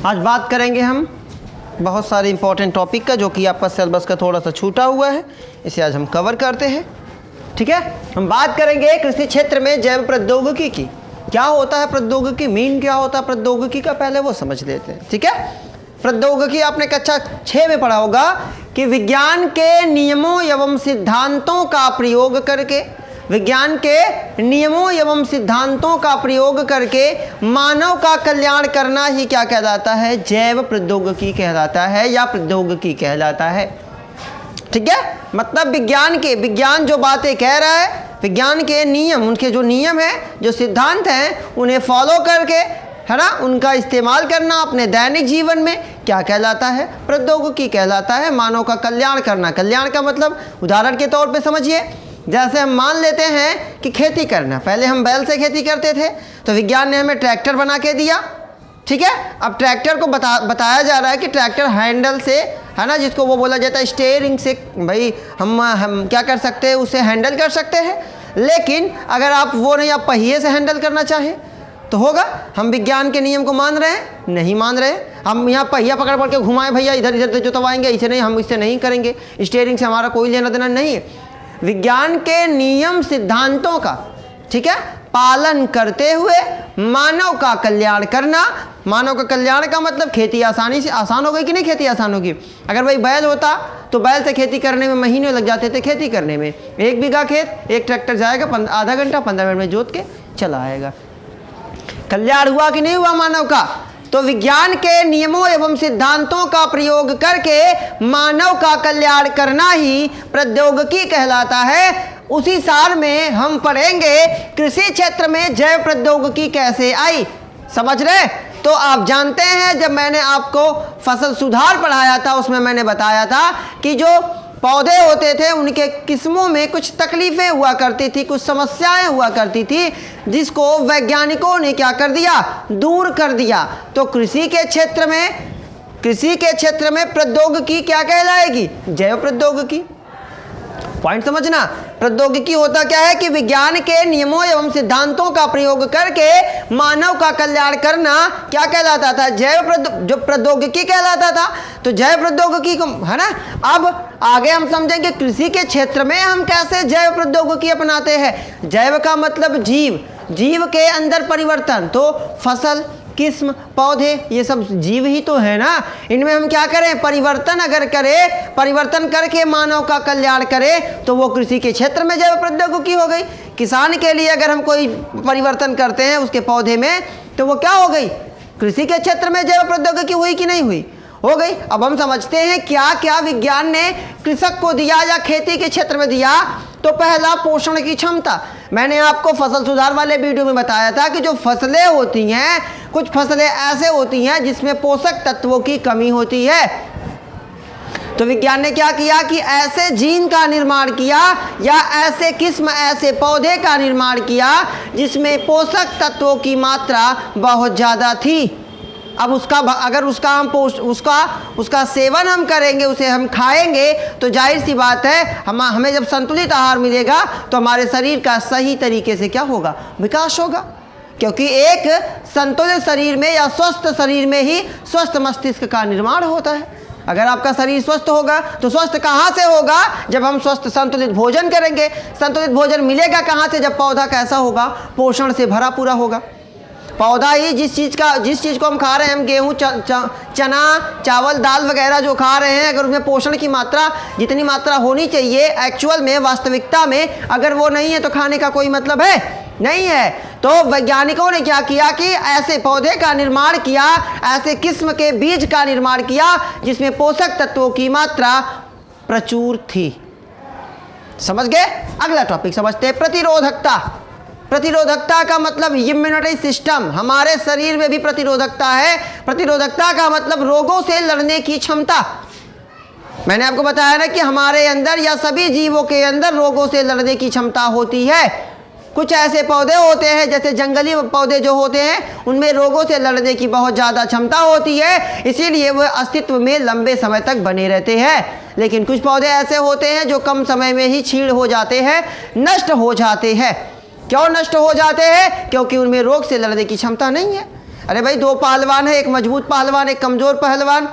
आज बात करेंगे हम बहुत सारे इंपॉर्टेंट टॉपिक का, जो कि आपका सिलेबस का थोड़ा सा छूटा हुआ है, इसे आज हम कवर करते हैं। ठीक है, हम बात करेंगे कृषि क्षेत्र में जैव प्रौद्योगिकी की। क्या होता है प्रौद्योगिकी, मीन क्या होता है प्रौद्योगिकी का, पहले वो समझ लेते हैं। ठीक है, प्रौद्योगिकी आपने कक्षा 6 में पढ़ा होगा कि विज्ञान के नियमों एवं सिद्धांतों का प्रयोग करके, विज्ञान के नियमों एवं सिद्धांतों का प्रयोग करके मानव का कल्याण करना ही क्या कहलाता है, जैव प्रौद्योगिकी कहलाता है या प्रौद्योगिकी कहलाता है। ठीक है, मतलब विज्ञान जो बातें कह रहा है, विज्ञान के नियम, उनके जो नियम हैं, जो सिद्धांत हैं, उन्हें फॉलो करके, है ना, उनका इस्तेमाल करना अपने दैनिक जीवन में क्या कहलाता है, प्रौद्योगिकी कहलाता है। मानव का कल्याण करना, कल्याण का मतलब उदाहरण के तौर पे समझिए, जैसे हम मान लेते हैं कि खेती करना, पहले हम बैल से खेती करते थे, तो विज्ञान ने हमें ट्रैक्टर बना के दिया। ठीक है, अब ट्रैक्टर को बताया जा रहा है कि ट्रैक्टर हैंडल से, है ना, जिसको वो बोला जाता है स्टीयरिंग से, भाई हम क्या कर सकते हैं, उसे हैंडल कर सकते हैं। लेकिन अगर आप वो नहीं, आप पहिए से हैंडल करना चाहें तो होगा। हम विज्ञान के नियम को मान रहे हैं, नहीं मान रहे हैं। हम यहाँ पहिया पकड़ के घुमाएं, भैया इधर इधर जो दबाएंगे, इसे नहीं, हम इससे नहीं करेंगे, स्टीयरिंग से हमारा कोई लेना देना नहीं है। विज्ञान के नियम सिद्धांतों का, ठीक है, पालन करते हुए मानव का कल्याण करना। मानव का कल्याण का मतलब खेती आसानी से आसान हो गई कि नहीं, खेती आसान होगी। अगर भाई बैल होता तो बैल से खेती करने में महीने लग जाते थे। खेती करने में 1 बीघा खेत, एक ट्रैक्टर जाएगा, आधा घंटा 15 मिनट में जोत के चला आएगा। कल्याण हुआ कि नहीं हुआ मानव का? तो विज्ञान के नियमों एवं सिद्धांतों का प्रयोग करके मानव का कल्याण करना ही प्रौद्योगिकी कहलाता है। उसी सार में हम पढ़ेंगे कृषि क्षेत्र में जैव प्रौद्योगिकी कैसे आई। समझ रहे? तो आप जानते हैं, जब मैंने आपको फसल सुधार पढ़ाया था, उसमें मैंने बताया था कि जो पौधे होते थे उनके किस्मों में कुछ तकलीफ़ें हुआ करती थी, कुछ समस्याएं हुआ करती थी, जिसको वैज्ञानिकों ने क्या कर दिया, दूर कर दिया। तो कृषि के क्षेत्र में प्रौद्योगिकी क्या कहलाएगी, जैव प्रौद्योगिकी। पॉइंट समझना, प्रौद्योगिकी होता क्या है कि विज्ञान के नियमों एवं सिद्धांतों का प्रयोग करके मानव का कल्याण करना क्या कहलाता था, जो प्रौद्योगिकी कहलाता था। तो जैव प्रौद्योगिकी को, है ना, अब आगे हम समझेंगे कृषि के क्षेत्र में हम कैसे जैव प्रौद्योगिकी अपनाते हैं। जैव का मतलब जीव के अंदर परिवर्तन, तो फसल, किस्म, पौधे, ये सब जीव ही तो है ना। इनमें हम क्या करें, परिवर्तन अगर करें, परिवर्तन करके मानव का कल्याण करें, तो वो कृषि के क्षेत्र में जैव प्रौद्योगिकी हो गई। किसान के लिए अगर हम कोई परिवर्तन करते हैं उसके पौधे में, तो वो क्या हो गई, कृषि के क्षेत्र में जैव प्रौद्योगिकी हुई कि नहीं हुई, हो गई। अब हम समझते हैं क्या क्या विज्ञान ने कृषक को दिया या खेती के क्षेत्र में दिया। तो पहला, पोषण की क्षमता। मैंने आपको फसल सुधार वाले वीडियो में बताया था कि जो फसलें होती हैं, कुछ फसलें ऐसे होती हैं जिसमें पोषक तत्वों की कमी होती है। तो विज्ञान ने क्या किया कि ऐसे जीन का निर्माण किया या ऐसे किस्म, ऐसे पौधे का निर्माण किया जिसमें पोषक तत्वों की मात्रा बहुत ज़्यादा थी। अब उसका सेवन हम करेंगे, उसे हम खाएंगे, तो जाहिर सी बात है हमें जब संतुलित आहार मिलेगा तो हमारे शरीर का सही तरीके से क्या होगा, विकास होगा। क्योंकि एक संतुलित शरीर में या स्वस्थ शरीर में ही स्वस्थ मस्तिष्क का निर्माण होता है। अगर आपका शरीर स्वस्थ होगा तो स्वस्थ कहाँ से होगा, जब हम स्वस्थ संतुलित भोजन करेंगे। संतुलित भोजन मिलेगा कहाँ से, जब पौधा कैसा होगा, पोषण से भरा पूरा होगा। पौधा ही जिस चीज़ को हम खा रहे हैं, हम गेहूँ, चना, चावल, दाल वगैरह जो खा रहे हैं, अगर उसमें पोषण की मात्रा जितनी मात्रा होनी चाहिए एक्चुअल में, वास्तविकता में, अगर वो नहीं है तो खाने का कोई मतलब है नहीं है। तो वैज्ञानिकों ने क्या किया कि ऐसे पौधे का निर्माण किया, ऐसे किस्म के बीज का निर्माण किया जिसमें पोषक तत्वों की मात्रा प्रचुर थी। समझ गए? अगला टॉपिक समझते हैं, प्रतिरोधकता। प्रतिरोधकता का मतलब इम्यूनिटी सिस्टम, हमारे शरीर में भी प्रतिरोधकता है। प्रतिरोधकता का मतलब रोगों से लड़ने की क्षमता। मैंने आपको बताया ना कि हमारे अंदर या सभी जीवों के अंदर रोगों से लड़ने की क्षमता होती है। कुछ ऐसे पौधे होते हैं, जैसे जंगली पौधे जो होते हैं, उनमें रोगों से लड़ने की बहुत ज़्यादा क्षमता होती है, इसीलिए वह अस्तित्व में लंबे समय तक बने रहते हैं। लेकिन कुछ पौधे ऐसे होते हैं जो कम समय में ही छीड़ हो जाते हैं, नष्ट हो जाते हैं। क्यों नष्ट हो जाते हैं? क्योंकि उनमें रोग से लड़ने की क्षमता नहीं है। अरे भाई दो पहलवान है, एक मजबूत पहलवान एक कमज़ोर पहलवान,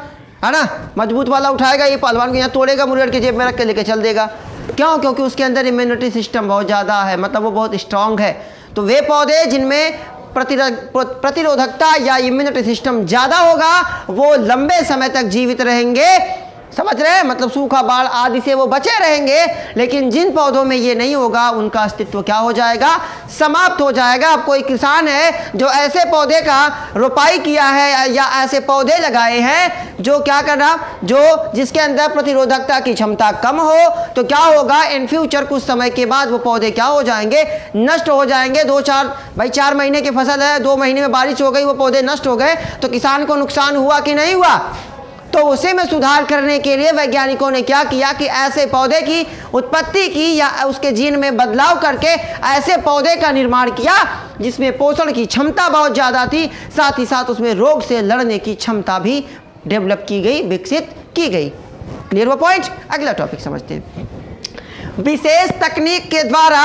है ना। मजबूत वाला उठाएगा, ये पहलवान को यहाँ तोड़ेगा, मुरैर के जेब में रख के लेके चल देगा। क्यों? क्योंकि उसके अंदर इम्यूनिटी सिस्टम बहुत ज़्यादा है, मतलब वो बहुत स्ट्रांग है। तो वे पौधे जिनमें प्रतिरोधकता या इम्यूनिटी सिस्टम ज़्यादा होगा वो लंबे समय तक जीवित रहेंगे, समझ रहे हैं, मतलब सूखा बाढ़ आदि से वो बचे रहेंगे। लेकिन जिन पौधों में ये नहीं होगा उनका अस्तित्व क्या हो जाएगा? समाप्त हो जाएगा। अब कोई किसान है जो ऐसे पौधे का रोपाई किया है या ऐसे पौधे लगाए हैं जो क्या करना, जो जिसके अंदर प्रतिरोधकता की क्षमता कम हो, तो क्या होगा? इन फ्यूचर कुछ समय के बाद वो पौधे क्या हो जाएंगे? नष्ट हो जाएंगे। 4 महीने की फसल है, 2 महीने में बारिश हो गई, वो पौधे नष्ट हो गए, तो किसान को नुकसान हुआ कि नहीं हुआ? तो उसे में सुधार करने के लिए वैज्ञानिकों ने क्या किया कि ऐसे पौधे की उत्पत्ति की या उसके जीन में बदलाव करके ऐसे पौधे का निर्माण किया जिसमें पोषण की क्षमता बहुत ज़्यादा थी, साथ ही साथ उसमें रोग से लड़ने की क्षमता भी डेवलप की गई, विकसित की गई। क्लियर वो पॉइंट? अगला टॉपिक समझते हैं। विशेष तकनीक के द्वारा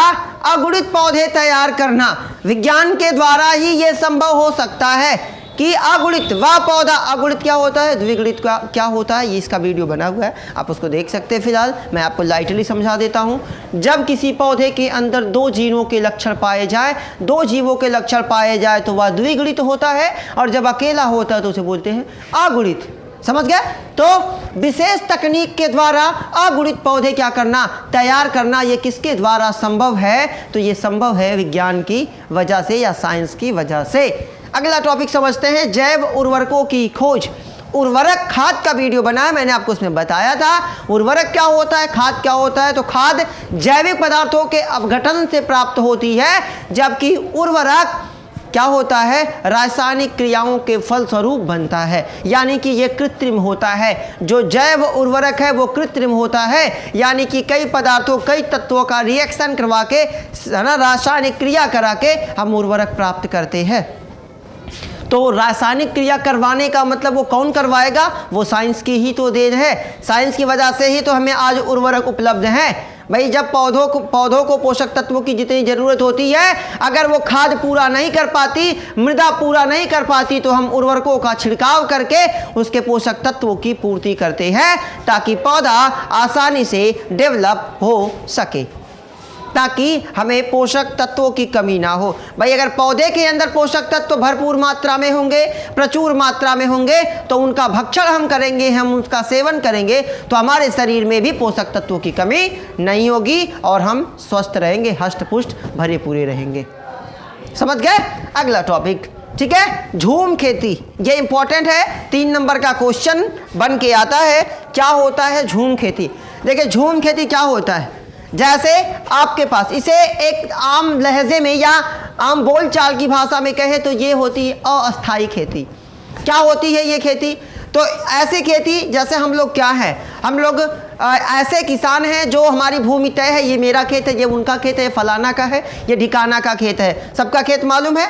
अगुणित पौधे तैयार करना। विज्ञान के द्वारा ही ये संभव हो सकता है कि अगुणित वह पौधा, अगुणित क्या होता है, द्विगुणित क्या होता है, ये इसका वीडियो बना हुआ है, आप उसको देख सकते हैं। फिलहाल मैं आपको लाइटली समझा देता हूँ। जब किसी पौधे के अंदर 2 जीनों के लक्षण पाए जाए, 2 जीवों के लक्षण पाए जाए तो वह द्विगुणित होता है, और जब अकेला होता है तो उसे बोलते हैं अगुणित। समझ गए? तो विशेष तकनीक के द्वारा अगुणित पौधे क्या करना, तैयार करना, ये किसके द्वारा संभव है? तो ये संभव है विज्ञान की वजह से या साइंस की वजह से। अगला टॉपिक समझते हैं, जैव उर्वरकों की खोज। उर्वरक खाद का वीडियो बना है, मैंने आपको उसमें बताया था उर्वरक क्या होता है, खाद क्या होता है। तो खाद जैविक पदार्थों के अपघटन से प्राप्त होती है, जबकि उर्वरक क्या होता है, रासायनिक क्रियाओं के फलस्वरूप बनता है, यानी कि ये कृत्रिम होता है। जो जैव उर्वरक है वो कृत्रिम होता है, यानी कि कई पदार्थों, कई तत्वों का रिएक्शन करवा के, है ना, रासायनिक क्रिया करा के हम उर्वरक प्राप्त करते हैं। तो रासायनिक क्रिया करवाने का मतलब वो कौन करवाएगा? वो साइंस की ही तो देन है। साइंस की वजह से ही तो हमें आज उर्वरक उपलब्ध हैं। भाई जब पौधों को पोषक तत्वों की जितनी ज़रूरत होती है, अगर वो खाद पूरा नहीं कर पाती, मृदा पूरा नहीं कर पाती, तो हम उर्वरकों का छिड़काव करके उसके पोषक तत्वों की पूर्ति करते हैं, ताकि पौधा आसानी से डेवलप हो सके, ताकि हमें पोषक तत्वों की कमी ना हो। भाई अगर पौधे के अंदर पोषक तत्व भरपूर मात्रा में होंगे, प्रचुर मात्रा में होंगे, तो उनका भक्षण हम करेंगे, हम उसका सेवन करेंगे, तो हमारे शरीर में भी पोषक तत्वों की कमी नहीं होगी और हम स्वस्थ रहेंगे, हष्ट पुष्ट भरे पूरे रहेंगे। समझ गए? अगला टॉपिक, ठीक है, झूम खेती। ये इंपॉर्टेंट है, 3 नंबर का क्वेश्चन बन के आता है। क्या होता है झूम खेती? देखिए झूम खेती क्या होता है, जैसे आपके पास, इसे एक आम लहजे में या आम बोलचाल की भाषा में कहे तो ये होती है अस्थाई खेती। क्या होती है ये खेती? तो ऐसी खेती जैसे हम लोग क्या है, हम लोग ऐसे किसान हैं जो हमारी भूमि तय है, ये मेरा खेत है, ये उनका खेत है, ये फलाना का है, ये ढिकाना का खेत है, सबका खेत मालूम है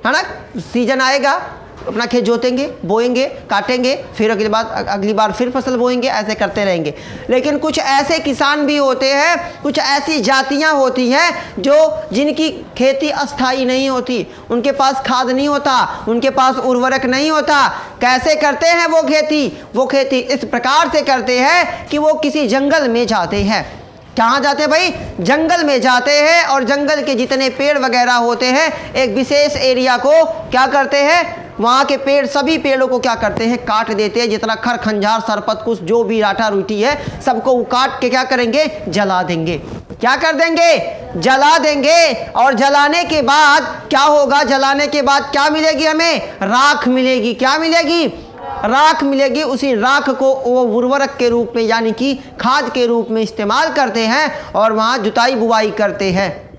ना। सीजन आएगा, अपना खेत जोतेंगे, बोएंगे, काटेंगे, फिर अगली बार फिर फसल बोएंगे, ऐसे करते रहेंगे। लेकिन कुछ ऐसे किसान भी होते हैं, कुछ ऐसी जातियां होती हैं जो जिनकी खेती अस्थाई नहीं होती, उनके पास खाद नहीं होता, उनके पास उर्वरक नहीं होता। कैसे करते हैं वो खेती? वो खेती इस प्रकार से करते हैं कि वो किसी जंगल में जाते हैं। कहाँ जाते हैं भाई? जंगल में जाते हैं, और जंगल के जितने पेड़ वगैरह होते हैं, एक विशेष एरिया को क्या करते हैं, वहाँ के पेड़, सभी पेड़ों को क्या करते हैं, काट देते हैं। जितना खर खंजार सरपत कुछ जो भी राठा रूठी है, सबको वो काट के क्या करेंगे, जला देंगे। क्या कर देंगे? जला देंगे। और जलाने के बाद क्या होगा? जलाने के बाद क्या मिलेगी हमें? राख मिलेगी। क्या मिलेगी? राख मिलेगी। उसी राख को वो उर्वरक के रूप में, यानी कि खाद के रूप में इस्तेमाल करते हैं और वहाँ जुताई बुवाई करते हैं।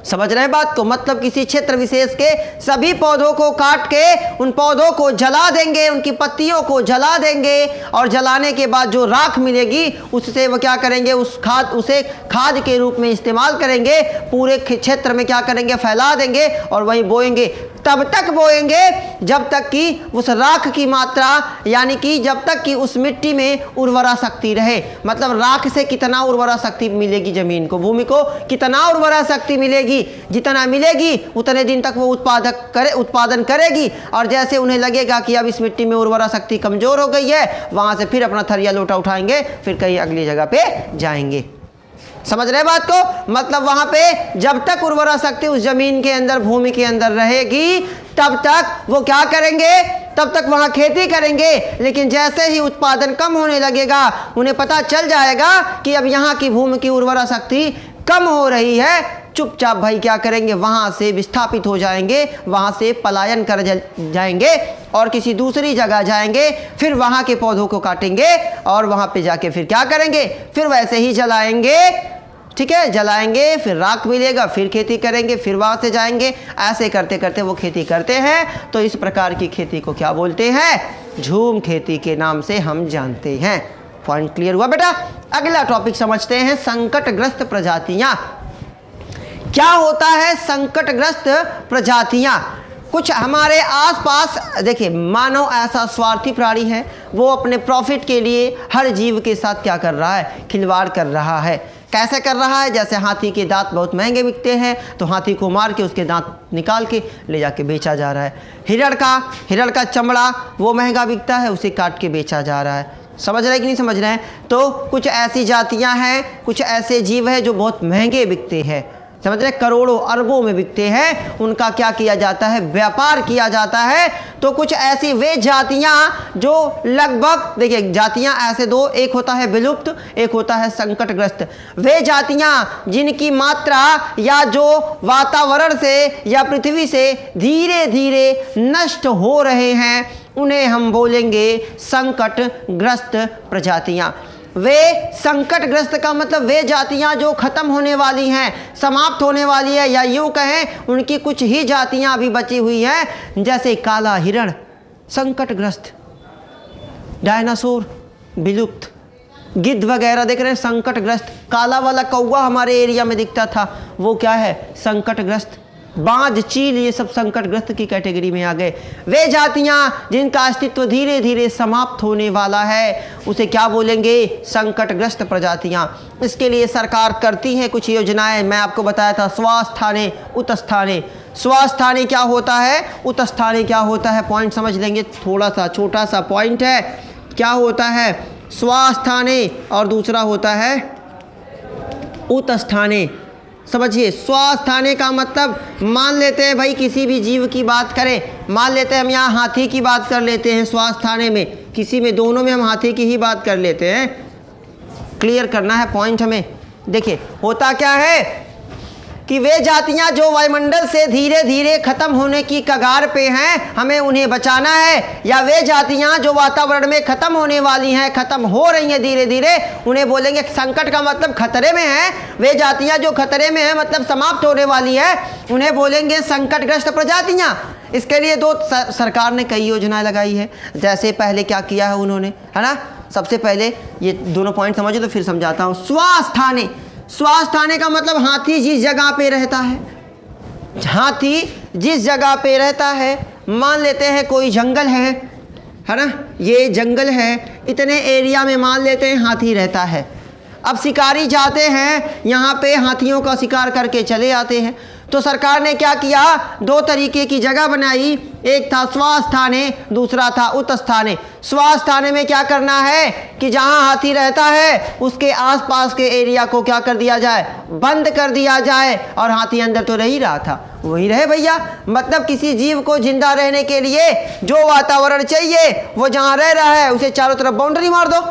समझ रहे हैं बात को? मतलब किसी क्षेत्र विशेष के सभी पौधों को काट के उन पौधों को जला देंगे, उनकी पत्तियों को जला देंगे, और जलाने के बाद जो राख मिलेगी उससे वो क्या करेंगे, उसे खाद के रूप में इस्तेमाल करेंगे। पूरे क्षेत्र में क्या करेंगे, फैला देंगे और वहीं बोएंगे। तब तक बोएंगे जब तक कि उस राख की मात्रा, यानी कि जब तक कि उस मिट्टी में उर्वरा शक्ति रहे। मतलब राख से कितना उर्वरा शक्ति मिलेगी ज़मीन को, भूमि को कितना उर्वरा शक्ति मिलेगी, जितना मिलेगी उतने दिन तक वो उत्पादन करेगी। और जैसे उन्हें लगेगा कि अब इस मिट्टी में उर्वरा शक्ति कमज़ोर हो गई है, वहाँ से फिर अपना थरिया लोटा उठाएंगे, फिर कहीं अगली जगह पे जाएंगे। समझ रहे बात को? मतलब वहाँ पे जब तक उर्वरा शक्ति उस जमीन के अंदर, भूमि के अंदर रहेगी, तब तक वो क्या करेंगे, तब तक वहाँ खेती करेंगे। लेकिन जैसे ही उत्पादन कम होने लगेगा, उन्हें पता चल जाएगा कि अब यहाँ की भूमि की उर्वरा शक्ति कम हो रही है, चुपचाप भाई क्या करेंगे, वहाँ से विस्थापित हो जाएंगे, वहाँ से पलायन कर जाएंगे और किसी दूसरी जगह जाएंगे। फिर वहाँ के पौधों को काटेंगे और वहाँ पे जाके फिर क्या करेंगे, फिर वैसे ही जलाएंगे। ठीक है, जलाएंगे, फिर राख मिलेगा, फिर खेती करेंगे, फिर वहाँ से जाएंगे। ऐसे करते करते वो खेती करते हैं। तो इस प्रकार की खेती को क्या बोलते हैं, झूम खेती के नाम से हम जानते हैं। पॉइंट क्लियर हुआ बेटा? अगला टॉपिक समझते हैं, संकटग्रस्त प्रजातियाँ। क्या होता है संकटग्रस्त प्रजातियाँ? कुछ हमारे आसपास देखिए, मानव ऐसा स्वार्थी प्राणी है, वो अपने प्रॉफिट के लिए हर जीव के साथ क्या कर रहा है, खिलवाड़ कर रहा है। कैसे कर रहा है? जैसे हाथी के दांत बहुत महंगे बिकते हैं, तो हाथी को मार के उसके दांत निकाल के ले जाके बेचा जा रहा है। हिरण का चमड़ा वो महंगा बिकता है, उसे काट के बेचा जा रहा है। समझ रहे हैं कि नहीं समझ रहे हैं? तो कुछ ऐसी जातियां हैं, कुछ ऐसे जीव हैं जो बहुत महंगे बिकते हैं, समझ रहे, करोड़ों अरबों में बिकते हैं। उनका क्या किया जाता है, व्यापार किया जाता है। तो कुछ ऐसी वे जातियां जो लगभग, देखिए जातियां ऐसे दो, एक होता है विलुप्त, एक होता है संकटग्रस्त। वे जातियां जिनकी मात्रा या जो वातावरण से या पृथ्वी से धीरे धीरे नष्ट हो रहे हैं, उन्हें हम बोलेंगे संकटग्रस्त प्रजातियां। वे संकटग्रस्त का मतलब वे जातियां जो खत्म होने वाली हैं, समाप्त होने वाली है, या यूँ कहें उनकी कुछ ही जातियां अभी बची हुई हैं। जैसे काला हिरण संकटग्रस्त, डायनासोर विलुप्त, गिद्ध वगैरह देख रहे हैं संकटग्रस्त। काला वाला कौवा हमारे एरिया में दिखता था, वो क्या है, संकटग्रस्त। बाज, चील, ये सब संकटग्रस्त की कैटेगरी में आ गए। वे जातियां जिनका अस्तित्व धीरे धीरे समाप्त होने वाला है, उसे क्या बोलेंगे, संकटग्रस्त प्रजातियां। इसके लिए सरकार करती है कुछ योजनाएं। मैं आपको बताया था स्वास्थाने उत्स्थाने। स्वास्थाने क्या होता है, उत्स्थाने क्या होता है, पॉइंट समझ लेंगे, थोड़ा सा छोटा सा पॉइंट है। क्या होता है स्वास्थाने और दूसरा होता है उत्स्थाने। समझिए, स्वास्थाने का मतलब, मान लेते हैं भाई किसी भी जीव की बात करें, मान लेते हैं हम यहाँ हाथी की बात कर लेते हैं स्वास्थाने में, किसी में, दोनों में हम हाथी की ही बात कर लेते हैं। क्लियर करना है पॉइंट हमें। देखिए होता क्या है कि वे जातियां जो वायुमंडल से धीरे धीरे खत्म होने की कगार पे हैं, हमें उन्हें बचाना है। या वे जातियां जो वातावरण में खत्म होने वाली हैं, खत्म हो रही हैं धीरे धीरे, उन्हें बोलेंगे, संकट का मतलब खतरे में है। वे जातियां जो खतरे में हैं मतलब समाप्त होने वाली है, उन्हें बोलेंगे संकटग्रस्त प्रजातियां। इसके लिए सरकार ने कई योजनाएं लगाई है। जैसे पहले क्या किया है उन्होंने, है ना, सबसे पहले ये दोनों पॉइंट समझो तो फिर समझाता हूँ। स्वास्थाने, स्वास्थाने का मतलब हाथी जिस जगह पे रहता है, हाथी जिस जगह पे रहता है, मान लेते हैं कोई जंगल है ना, ये जंगल है, इतने एरिया में मान लेते हैं हाथी रहता है। अब शिकारी जाते हैं यहाँ पे, हाथियों का शिकार करके चले आते हैं। तो सरकार ने क्या किया, दो तरीके की जगह बनाई, एक था स्वास्थाने, दूसरा था उत्स्थाने। स्वास्थाने में क्या करना है कि जहाँ हाथी रहता है उसके आसपास के एरिया को क्या कर दिया जाए, बंद कर दिया जाए। और हाथी अंदर तो रह ही रहा था, वही रहे भैया। मतलब किसी जीव को जिंदा रहने के लिए जो वातावरण चाहिए, वो जहाँ रह रहा है उसे चारों तरफ बाउंड्री मार दो,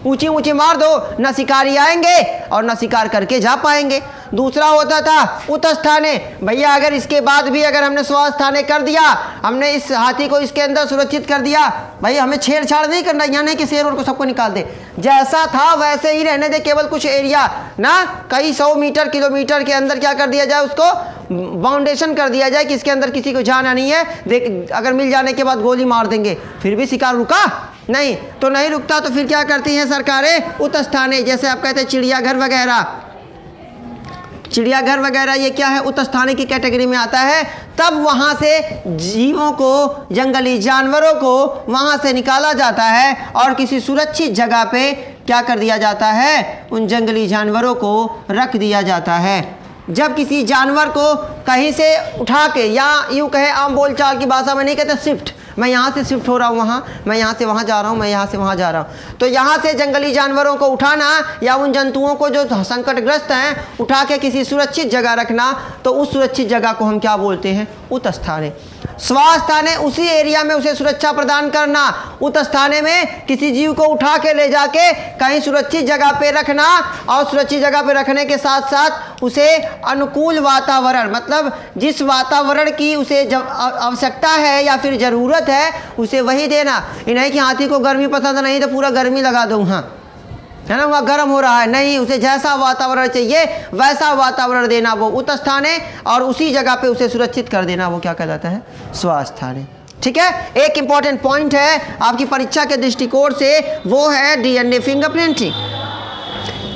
ऊंची ऊंची मार दो, ना शिकारी आएंगे और ना शिकार करके जा पाएंगे। दूसरा होता था उत्स्थाने, भैया अगर इसके बाद भी अगर हमने स्वास्थाने कर दिया, हमने इस हाथी को इसके अंदर सुरक्षित कर दिया, भाई हमें छेड़छाड़ नहीं करना, यहाँ नहीं कि शेर और को सबको निकाल दे, जैसा था वैसे ही रहने दे। केवल कुछ एरिया ना, कई 100 मीटर किलोमीटर के अंदर क्या कर दिया जाए, उसको बाउंडेशन कर दिया जाए कि इसके अंदर किसी को जाना नहीं है। देख, अगर मिल जाने के बाद गोली मार देंगे, फिर भी शिकार रुका नहीं, तो नहीं रुकता। तो फिर क्या करती हैं सरकारें, उत्स्थाने, जैसे आप कहते हैं चिड़ियाघर वगैरह, चिड़ियाघर वगैरह ये क्या है, उच्च स्थानीय की कैटेगरी में आता है। तब वहाँ से जीवों को, जंगली जानवरों को वहाँ से निकाला जाता है और किसी सुरक्षित जगह पे क्या कर दिया जाता है, उन जंगली जानवरों को रख दिया जाता है। जब किसी जानवर को कहीं से उठा के, या यूँ कहे आम बोलचाल की भाषा में नहीं कहते शिफ्ट, मैं यहाँ से शिफ्ट हो रहा हूँ वहाँ, मैं यहाँ से वहाँ जा रहा हूँ, मैं यहाँ से वहाँ जा रहा हूँ, तो यहाँ से जंगली जानवरों को उठाना या उन जंतुओं को जो संकटग्रस्त हैं उठा के किसी सुरक्षित जगह रखना, तो उस सुरक्षित जगह को हम क्या बोलते हैं, उच्च स्थानीय। स्वास्थाने उसी एरिया में उसे सुरक्षा प्रदान करना। उच्च स्थाने में किसी जीव को उठा के ले जाके कहीं सुरक्षित जगह पे रखना, और सुरक्षित जगह पे रखने के साथ साथ उसे अनुकूल वातावरण, मतलब जिस वातावरण की उसे जब आवश्यकता है या फिर ज़रूरत है उसे वही देना। ये नहीं कि हाथी को गर्मी पसंद नहीं तो पूरा गर्मी लगा दूँ, हाँ है ना, वहाँ गर्म हो रहा है, नहीं, उसे जैसा वातावरण चाहिए वैसा वातावरण देना, वो उच्च स्थान है, और उसी जगह पे उसे सुरक्षित कर देना, वो क्या कहलाता है, स्वास्थान है। ठीक है, एक इंपॉर्टेंट पॉइंट है आपकी परीक्षा के दृष्टिकोण से, वो है डीएनए फिंगरप्रिंटिंग।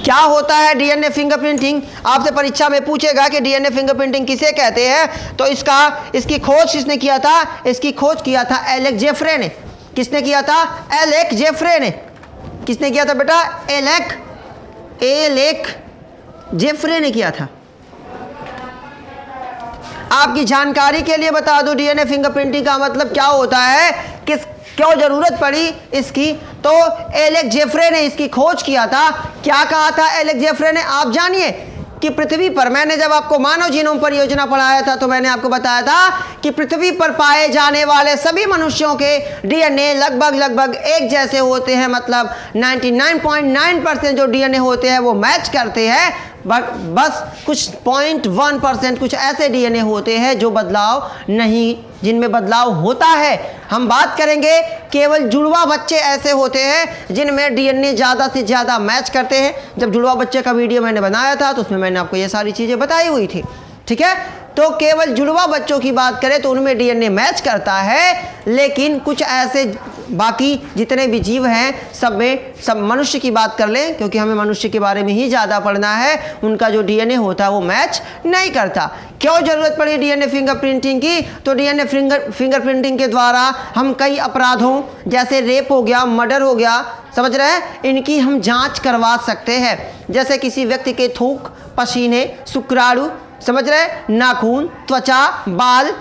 क्या होता है डीएनए फिंगरप्रिंटिंग? आपसे परीक्षा में पूछेगा कि डीएनए फिंगरप्रिंटिंग किसे कहते हैं, तो इसकी खोज किसने किया था? इसकी खोज किया था एलेक जेफ्रे ने। किसने किया था? एलेक जेफ्रे ने। किसने किया था बेटा? एलेक जेफ्रे ने किया था। आपकी जानकारी के लिए बता दूं, डीएनए फिंगरप्रिंटिंग का मतलब क्या होता है, क्यों जरूरत पड़ी इसकी, तो एलेक जेफ्रे ने इसकी खोज किया था। क्या कहा था एलेक जेफ्रे ने, आप जानिए कि पृथ्वी पर, मैंने जब आपको मानव जीनोम परियोजना पढ़ाया था तो मैंने आपको बताया था कि पृथ्वी पर पाए जाने वाले सभी मनुष्यों के डीएनए लगभग एक जैसे होते हैं, मतलब 99.9% जो डीएनए होते हैं वो मैच करते हैं। बस कुछ 0.1% कुछ ऐसे डीएनए होते हैं जो बदलाव नहीं, जिनमें बदलाव होता है। हम बात करेंगे केवल जुड़वा बच्चे ऐसे होते हैं जिनमें डीएनए ज़्यादा से ज़्यादा मैच करते हैं। जब जुड़वा बच्चे का वीडियो मैंने बनाया था तो उसमें मैंने आपको ये सारी चीज़ें बताई हुई थी। ठीक है, तो केवल जुड़वा बच्चों की बात करें तो उनमें डीएनए मैच करता है, लेकिन कुछ ऐसे बाकी जितने भी जीव हैं सब में, सब मनुष्य की बात कर लें क्योंकि हमें मनुष्य के बारे में ही ज़्यादा पढ़ना है, उनका जो डीएनए होता है वो मैच नहीं करता। क्यों ज़रूरत पड़ी डीएनए फिंगरप्रिंटिंग की? तो डीएनए फिंगरप्रिंटिंग के द्वारा हम कई अपराधों जैसे रेप हो गया, मर्डर हो गया, समझ रहे हैं, इनकी हम जाँच करवा सकते हैं। जैसे किसी व्यक्ति के थूक, पसीने, शुक्राणु, समझ रहे, नाखून, त्वचा, बाल,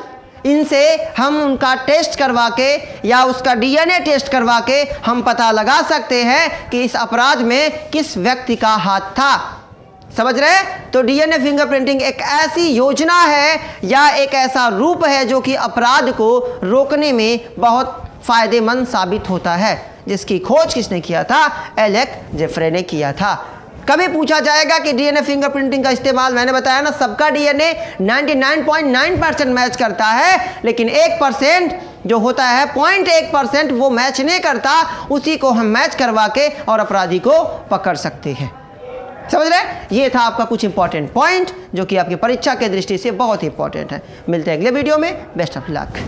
इनसे हम उनका टेस्ट करवा के या उसका डीएनए टेस्ट करवा के हम पता लगा सकते हैं कि इस अपराध में किस व्यक्ति का हाथ था। समझ रहे? तो डीएनए फिंगरप्रिंटिंग एक ऐसी योजना है या एक ऐसा रूप है जो कि अपराध को रोकने में बहुत फायदेमंद साबित होता है, जिसकी खोज किसने किया था? एलेक जेफ्रे ने किया था। कभी पूछा जाएगा कि डीएनए फिंगरप्रिंटिंग का इस्तेमाल, मैंने बताया ना, सबका डीएनए 99.9% मैच करता है, लेकिन 1% जो होता है 0.1% वो मैच नहीं करता, उसी को हम मैच करवा के और अपराधी को पकड़ सकते हैं। समझ रहे? ये था आपका कुछ इंपॉर्टेंट पॉइंट जो कि आपकी परीक्षा के दृष्टि से बहुत इंपॉर्टेंट है। मिलते हैं अगले वीडियो में। Best of luck.